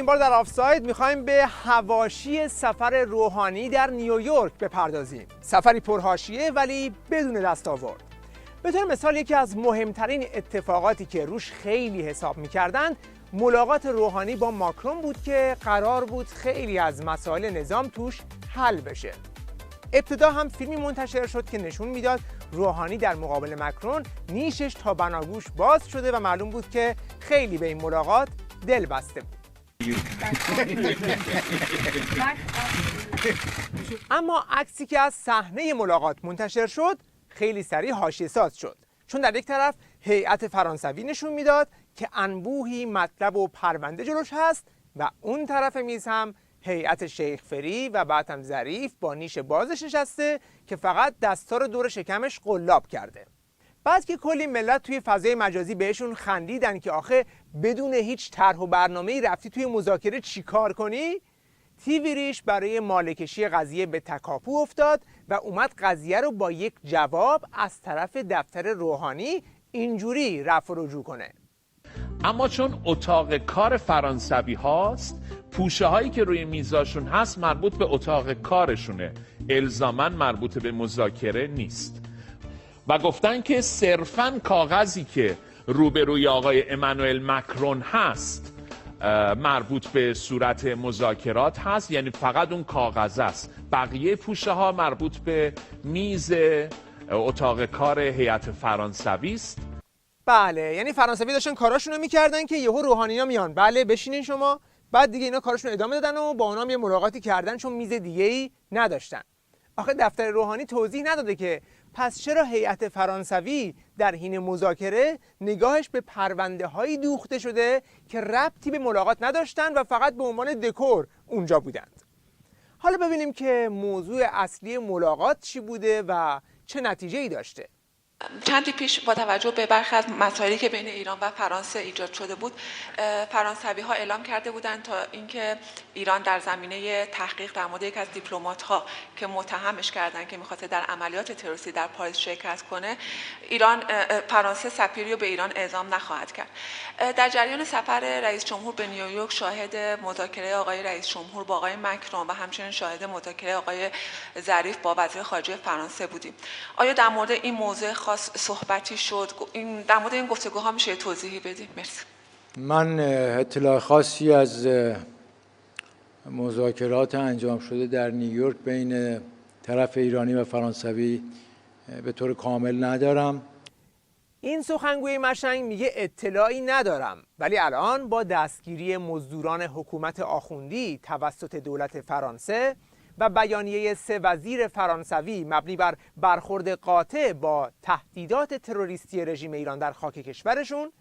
این بار در آفساید میخوایم به حواشی سفر روحانی در نیویورک بپردازیم. سفری پرحاشیه ولی بدون دستاورد. به طور مثال یکی از مهمترین اتفاقاتی که روش خیلی حساب میکردند ملاقات روحانی با ماکرون بود که قرار بود خیلی از مسائل نظام توش حل بشه. ابتدا هم فیلمی منتشر شد که نشون میداد روحانی در مقابل ماکرون نیشش تا بناگوش باز شده و معلوم بود که خیلی به این ملاقات دل بسته بود. اما عکسی که از صحنه ملاقات منتشر شد خیلی سریع حاشیه‌ساز شد، چون در یک طرف هیئت فرانسوی نشون میداد که انبوهی مطلب و پرونده جلوش هست و اون طرف میز هم هیئت شیخ فری و بعد هم ظریف با نیش بازش نشسته که فقط دستا رو دور شکمش قلاب کرده. بعد که کلی ملت توی فضای مجازی بهشون خندیدن که آخه بدون هیچ طرح و برنامه‌ای رفتی توی مذاکره چیکار کنی، تیوی ریش برای مالکشی قضیه به تکاپو افتاد و اومد قضیه رو با یک جواب از طرف دفتر روحانی اینجوری رفع و رجوع کنه. اما چون اتاق کار فرانسوی هاست، پوشه هایی که روی میزاشون هست مربوط به اتاق کارشونه، الزاماً مربوط به مذاکره نیست. و گفتن که صرفاً کاغذی که روبروی آقای امانوئل ماکرون هست مربوط به صورت مذاکرات هست، یعنی فقط اون کاغذ است. بقیه پوشه ها مربوط به میز اتاق کار هیئت فرانسوی است. بله، یعنی فرانسوی داشتن کاراشونو میکردن که یهو روحانی‌ها میان بله بشینین شما، بعد دیگه اینا کاراشون ادامه دادن و با اونام یه ملاقاتی کردن چون میز دیگه‌ای نداشتن. آخه دفتر روحانی توضیح نداده که پس چرا هیئت فرانسوی در حین مذاکره نگاهش به پرونده‌هایی دوخته شده که ربطی به ملاقات نداشتن و فقط به عنوان دکور اونجا بودند. حالا ببینیم که موضوع اصلی ملاقات چی بوده و چه نتیجه‌ای داشته. چندی پیش با توجه به برخی از مسائلی که بین ایران و فرانسه ایجاد شده بود، فرانسوی ها اعلام کرده بودند تا اینکه ایران در زمینه تحقیق در مورد یک از دیپلمات ها که متهمش کردند که می‌خواسته در عملیات تروریستی در پاریس شرکت کنه، فرانسه سفیری رو به ایران اعزام نخواهد کرد. در جریان سفر رئیس جمهور به نیویورک شاهد مذاکره آقای رئیس جمهور با آقای ماکرون و همچنین شاهد مذاکره آقای ظریف با وزیر خارجه فرانسه بودیم. آیا در مورد این موضوع صحبتی شد؟ در مورد این گفتگوها میشه توضیحی بدید؟ مرسی. من اطلاع خاصی از مذاکرات انجام شده در نیویورک بین طرف ایرانی و فرانسوی به طور کامل ندارم. این سخنگوی مشنگ میگه اطلاعی ندارم، ولی الان با دستگیری مزدوران حکومت آخوندی توسط دولت فرانسه و بیانیه 3 وزیر فرانسوی مبنی بر برخورد قاطع با تهدیدات تروریستی رژیم ایران در خاک کشورشون،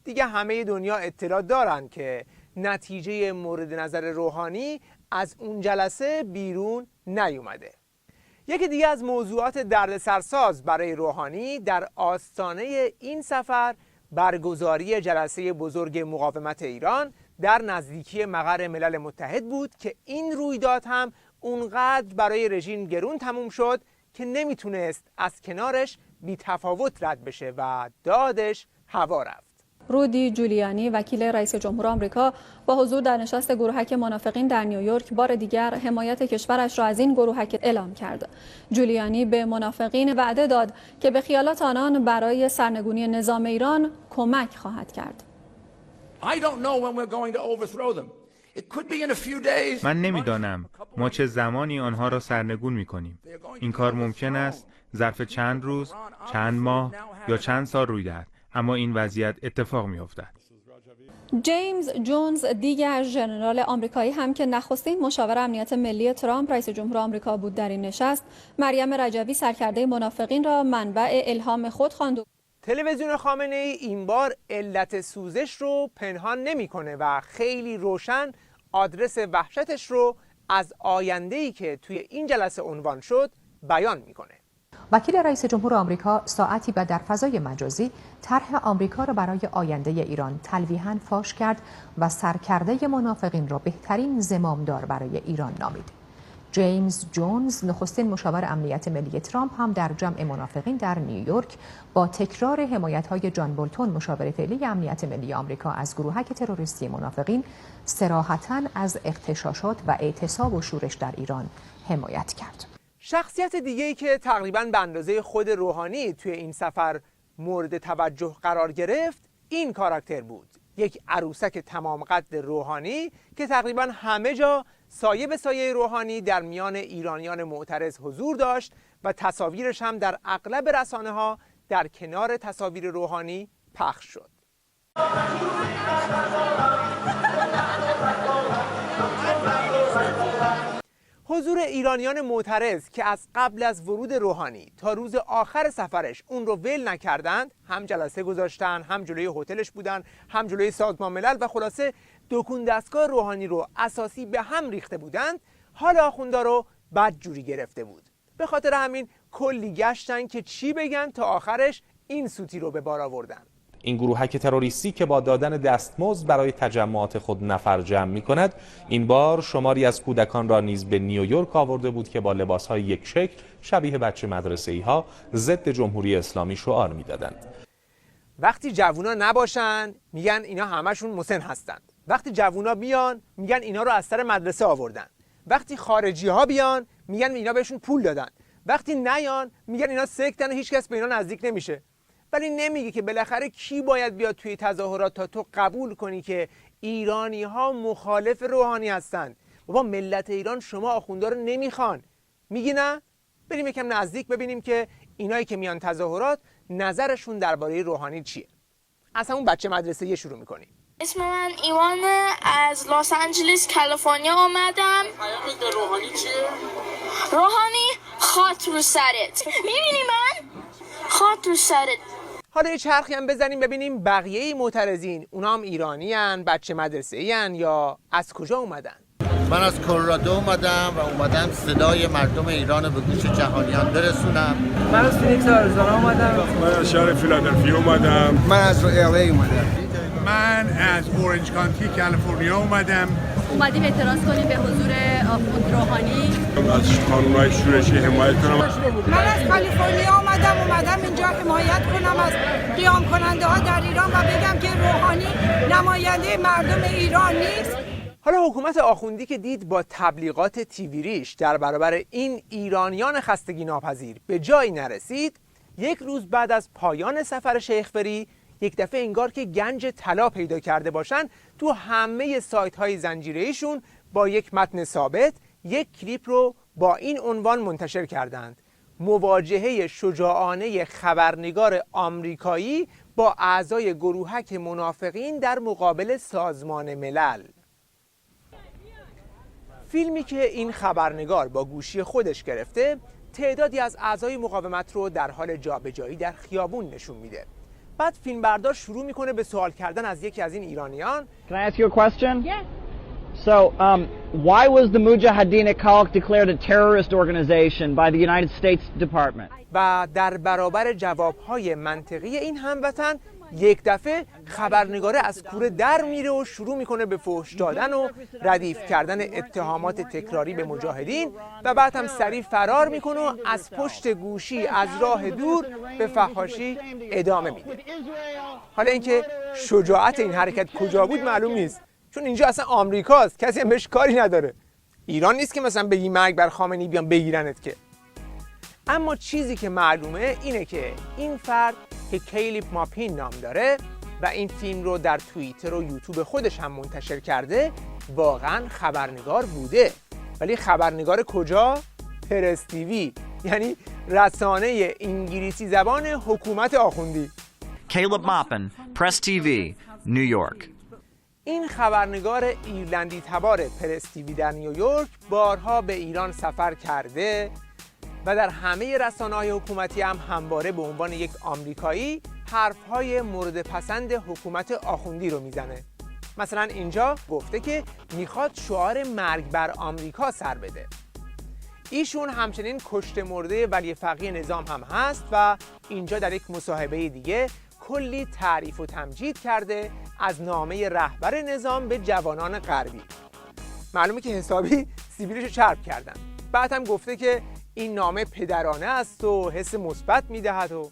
دیگه همه دنیا اطلاع دارن که نتیجه مورد نظر روحانی از اون جلسه بیرون نیومده. یکی دیگه از موضوعات دردسرساز برای روحانی در آستانه این سفر برگزاری جلسه بزرگ مقاومت ایران در نزدیکی مقر ملل متحد بود که این رویداد هم اونقدر برای رژیم گرون تموم شد که نمیتونست از کنارش بی تفاوت رد بشه و دادش هوا رفت. رودی جولیانی وکیل رئیس جمهور آمریکا با حضور در نشست گروهک منافقین در نیویورک بار دیگر حمایت کشورش را از این گروهک اعلام کرد. جولیانی به منافقین وعده داد که به خیالات آنان برای سرنگونی نظام ایران کمک خواهد کرد. من نمیدانم ما چه زمانی آنها را سرنگون می‌کنیم. این کار ممکن است ظرف چند روز، چند ماه یا چند سال روی دهد، اما این وضعیت اتفاق می‌افتد. جیمز جونز دیگر ژنرال آمریکایی هم که نخستین مشاور امنیت ملی ترامپ رئیس جمهور آمریکا بود در این نشست، مریم رجوی سرکرده منافقین را منبع الهام خود خواند. تلویزیون خامنه‌ای این بار علت سوزش رو پنهان نمی‌کنه و خیلی روشن آدرس وحشتش رو از آینده‌ای که توی این جلسه عنوان شد بیان می‌کنه. وکیل رئیس جمهور آمریکا ساعتی بعد در فضای مجازی طرح آمریکا را برای آینده ایران تلویحاً فاش کرد و سرکرده منافقین را بهترین زمامدار برای ایران نامید. جیمز جونز نخستین مشاور امنیت ملی ترامپ هم در جمع منافقین در نیویورک با تکرار حمایت‌های جان بولتون مشاور فعلی امنیت ملی آمریکا از گروهک تروریستی منافقین صراحتاً از اغتشاشات و اعتصاب و شورش در ایران حمایت کرد. شخصیت دیگه‌ای که تقریباً به اندازه خود روحانی توی این سفر مورد توجه قرار گرفت این کاراکتر بود. یک عروسک تمام قد روحانی که تقریباً همه جا سایه به سایه روحانی در میان ایرانیان معترض حضور داشت و تصاویرش هم در اغلب رسانه‌ها در کنار تصاویر روحانی پخش شد. حضور ایرانیان معترض که از قبل از ورود روحانی تا روز آخر سفرش اون رو ول نکردند، هم جلسه گذاشتن، هم جلوی هتلش بودن، هم جلوی سازمان ملل و خلاصه دکون دستگاه روحانی رو اساسی به هم ریخته بودند، حال آخوندا رو بدجوری گرفته بود. به خاطر همین کلی گشتن که چی بگن تا آخرش این سوتی رو به بار آوردن. این گروهک تروریستی که با دادن دستمزد برای تجمعات خود نفر جمع می‌کند، این بار شماری از کودکان را نیز به نیویورک آورده بود که با لباس‌های یک شکل شبیه بچه مدرسه‌ای‌ها ضد جمهوری اسلامی شعار می‌دادند. وقتی جوونا نباشن میگن اینا همشون مسن هستند. وقتی جوونا بیان میگن اینا رو از سر مدرسه آوردن. وقتی خارجی‌ها بیان میگن اینا بهشون پول دادن. وقتی نیان میگن اینا سکتن و هیچ کس به اینا نزدیک نمیشه. ولی نمیگه که بالاخره کی باید بیاد توی تظاهرات تا تو قبول کنی که ایرانی ها مخالف روحانی هستند. بابا ملت ایران شما آخوندا رو نمیخوان. میگی نه؟ بریم یکم نزدیک ببینیم که اینایی که میان تظاهرات نظرشون درباره روحانی چیه. از همون بچه مدرسه‌ای شروع میکنیم. اسم من ایوانه، از لس آنجلس کالیفرنیا آمدم. پیامت به روحانی چیه؟ روحانی خاک رو سرت. میبینی من؟ خاک رو سرت. حالا یه چرخی هم بزنیم ببینیم بقیه معترضین اونا هم ایرانی هن، بچه مدرسه‌ای هن یا از کجا اومدن؟ من از کلرادو اومدم و اومدم صدای مردم ایران به گوش جهانیان برسونم. من از فینیکس آریزونا اومدم. من از شهر فیلادلفیا اومدم. من از ال ای اومدم. من از اورنج کانتی کالیفرنیا اومدیم اعتراض کنیم به حضور آخوند روحانی. از قانون‌های شورشی حمایت کنم. من از کالیفرنیا اومدم اینجا حمایت کنم از قیام کننده ها در ایران و بگم که روحانی نماینده مردم ایران نیست. حالا حکومت آخوندی که دید با تبلیغات تیوی ریش در برابر این ایرانیان خستگی ناپذیر به جایی نرسید، یک روز بعد از پایان سفر شیخ فری یک دفعه انگار که گنج طلا پیدا کرده باشن تو همه سایت های زنجیره‌ایشون با یک متن ثابت یک کلیپ رو با این عنوان منتشر کردند: مواجهه شجاعانه خبرنگار آمریکایی با اعضای گروهک منافقین در مقابل سازمان ملل. فیلمی که این خبرنگار با گوشی خودش گرفته تعدادی از اعضای مقاومت رو در حال جابجایی در خیابون نشون میده. بعد فیلمبردار شروع میکنه به سوال کردن از یکی از این ایرانیان. Can I ask you a question? Yeah. So, why was the Mujahideen Khalq declared a terrorist organization by the United States Department? و در برابر جوابهای منطقی این هموطن یک دفعه خبرنگاره از کوره در میره و شروع میکنه به فحش دادن و ردیف کردن اتهامات تکراری به مجاهدین و بعد هم سریع فرار میکنه و از پشت گوشی از راه دور به فحاشی ادامه میده. حالا اینکه شجاعت این حرکت کجا بود معلوم نیست، چون اینجا اصلا آمریکاست، کسی هم بهش کاری نداره. ایران نیست که مثلا بگی مرگ بر خامنه‌ای بیان بگیرنت که. اما چیزی که معلومه اینه که این فرد که کیلیپ ماپین نام داره و این فیلم رو در توییتر و یوتیوب خودش هم منتشر کرده واقعا خبرنگار بوده. ولی خبرنگار کجا؟ پرس تیوی، یعنی رسانه انگلیسی زبان حکومت آخوندی. Caleb Maupin, Press TV, New York. این خبرنگار ایرلندی تبار پرس تیوی در نیویورک بارها به ایران سفر کرده و در همه رسانه‌های حکومتی هم همواره به عنوان یک آمریکایی حرف‌های مورد پسند حکومت آخوندی رو میزنه. مثلا اینجا گفته که میخواد شعار مرگ بر آمریکا سر بده. ایشون همچنین کشته مرده ولی فقیه نظام هم هست و اینجا در یک مصاحبه دیگه کلی تعریف و تمجید کرده از نامه رهبر نظام به جوانان غربی. معلومه که حسابی سیبیلشو چرب کردن. بعد هم گفته که این نامه پدرانه است و حس مثبت میدهد. و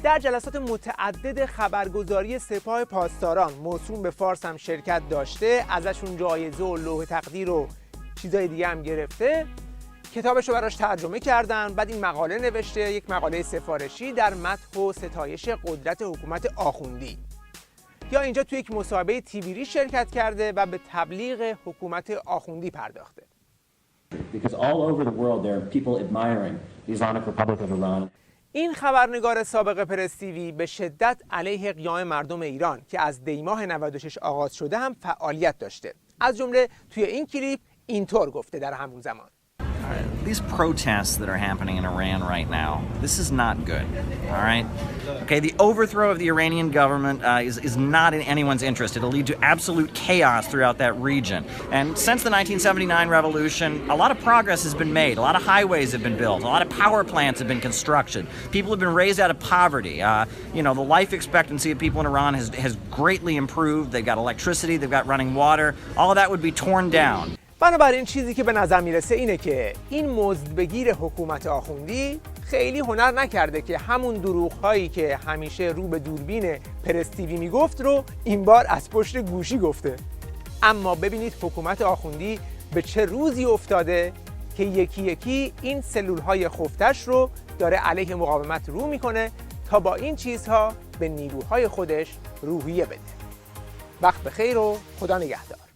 در جلسات متعدد خبرگزاری سپاه پاسداران موسوم به فارس هم شرکت داشته، ازشون جایزه و لوح تقدیر و چیزای دیگه هم گرفته. کتابش رو براش ترجمه کردن، بعد این مقاله نوشته، یک مقاله سفارشی در مدح و ستایش قدرت حکومت آخوندی. یا اینجا توی یک مصاحبه تیویری شرکت کرده و به تبلیغ حکومت آخوندی پرداخته. این خبرنگار سابق پرس تیوی به شدت علیه قیام مردم ایران که از دی‌ماه 96 آغاز شده هم فعالیت داشته. از جمله توی این کلیپ اینطور گفته در همون زمان: These protests that are happening in Iran right now, this is not good, all right? Okay, the overthrow of the Iranian government is not in anyone's interest. It'll lead to absolute chaos throughout that region. And since the 1979 revolution, a lot of progress has been made. A lot of highways have been built. A lot of power plants have been constructed. People have been raised out of poverty. The life expectancy of people in Iran has greatly improved. They've got electricity, they've got running water. All of that would be torn down. بنابراین چیزی که به نظر میرسه اینه که این مزدبگیر حکومت آخوندی خیلی هنر نکرده که همون دروغ‌هایی که همیشه رو به دوربین پرس تیوی میگفت رو این بار از پشت گوشی گفته. اما ببینید حکومت آخوندی به چه روزی افتاده که یکی یکی این سلول‌های خفتش رو داره علیه مقاومت رو میکنه تا با این چیزها به نیروهای خودش روحیه بده. وقت بخیر و خدا نگهدار.